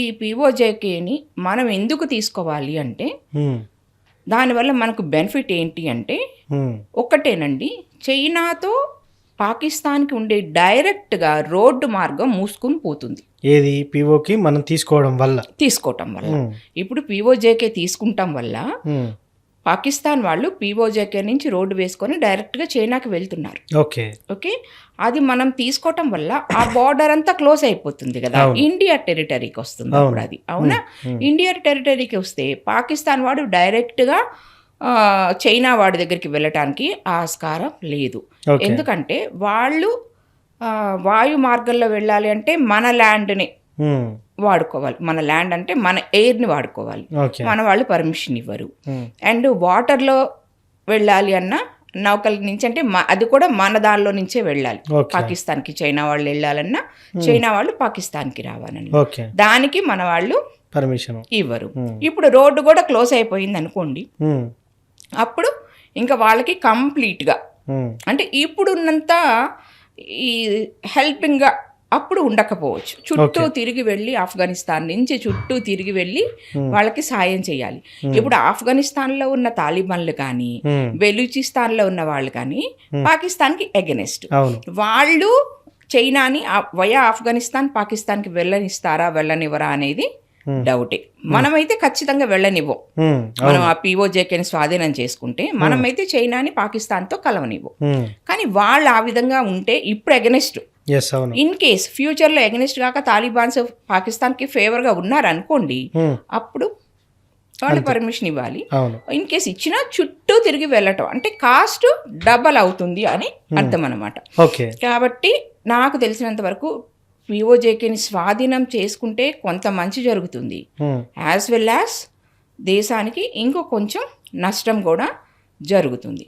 ఈ పీఓజేకేని మనం ఎందుకు తీసుకోవాలి అంటే దానివల్ల మనకు బెనిఫిట్ ఏంటి అంటే ఒక్కటేనండి, చైనాతో పాకిస్తాన్కి ఉండే డైరెక్ట్గా రోడ్డు మార్గం మూసుకుని పోతుంది. ఏది పీఓకి మనం తీసుకోవటం వల్ల ఇప్పుడు పీఓజేకే తీసుకుంటాం వల్ల పాకిస్తాన్ వాళ్ళు పీఓజేకే నుంచి రోడ్డు వేసుకొని డైరెక్ట్గా చైనాకి వెళ్తున్నారు. ఓకే, అది మనం తీసుకోవటం వల్ల ఆ బార్డర్ అంతా క్లోజ్ అయిపోతుంది కదా, ఇండియా టెరిటరీకి వస్తుంది అప్పుడు అది. అవునా, ఇండియా టెరిటరీకి వస్తే పాకిస్తాన్ వాడు డైరెక్ట్గా చైనా వాడి దగ్గరికి వెళ్ళటానికి ఆస్కారం లేదు. ఎందుకంటే వాళ్ళు వాయు మార్గంలో వెళ్ళాలి అంటే మన ల్యాండ్ని వాడుకోవాలి. మన ల్యాండ్ అంటే మన ఎయిర్ని వాడుకోవాలి. మన వాళ్ళు పర్మిషన్ ఇవ్వరు. అండ్ వాటర్లో వెళ్ళాలి అన్న నౌకల నుంచి అంటే అది కూడా మన దానిలో నుంచే వెళ్ళాలి. పాకిస్తాన్కి చైనా వాళ్ళు వెళ్ళాలన్నా చైనా వాళ్ళు పాకిస్తాన్కి రావాలన్నా దానికి మన వాళ్ళు పర్మిషన్ ఇవ్వరు. ఇప్పుడు రోడ్డు కూడా క్లోజ్ అయిపోయింది అనుకోండి, అప్పుడు ఇంకా వాళ్ళకి కంప్లీట్గా అంటే ఇప్పుడున్నంత ఈ హెల్పింగ్గా అప్పుడు ఉండకపోవచ్చు. చుట్టూ తిరిగి వెళ్ళి ఆఫ్ఘనిస్తాన్ నుంచి చుట్టూ తిరిగి వెళ్ళి వాళ్ళకి సాయం చేయాలి. ఇప్పుడు ఆఫ్ఘనిస్తాన్లో ఉన్న తాలిబాన్లు కానీ బెలూచిస్తాన్లో ఉన్న వాళ్ళు కానీ పాకిస్తాన్కి ఎగెనెస్ట్. వాళ్ళు చైనాని వయా ఆఫ్ఘనిస్తాన్ పాకిస్తాన్కి వెళ్ళనివ్వరా అనేది డౌటే. మనమైతే ఖచ్చితంగా వెళ్ళనివ్వం. మనం ఆ పీఓజేకేని స్వాధీనం చేసుకుంటే మనమైతే చైనాని పాకిస్తాన్తో కలవనివ్వం. కానీ వాళ్ళు ఆ విధంగా ఉంటే ఇప్పుడు ఎగెనెస్ట్, ఇన్ కేస్ ఫ్యూచర్లో ఎగెనెస్ట్ కాక తాలిబాన్స్ పాకిస్తాన్కి ఫేవర్గా ఉన్నారనుకోండి, అప్పుడు వాళ్ళు పర్మిషన్ ఇవ్వాలి. ఇన్ కేస్ ఇచ్చినా చుట్టూ తిరిగి వెళ్ళటం అంటే కాస్ట్ డబల్ అవుతుంది అని అర్థం అన్నమాట. కాబట్టి నాకు తెలిసినంత వరకు పీఓజేకేని స్వాధీనం చేసుకుంటే కొంత మంచి జరుగుతుంది, యాజ్ వెల్ యాజ్ దేశానికి ఇంకో కొంచెం నష్టం కూడా జరుగుతుంది.